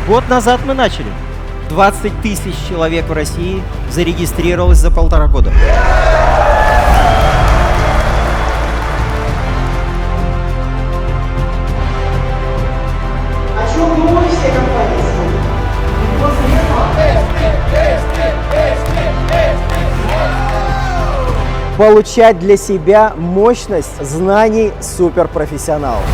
Год назад мы начали. 20 тысяч человек в России зарегистрировалось за 1,5 года. О чем думают все компании сегодня? Получать для себя мощность знаний суперпрофессионалов.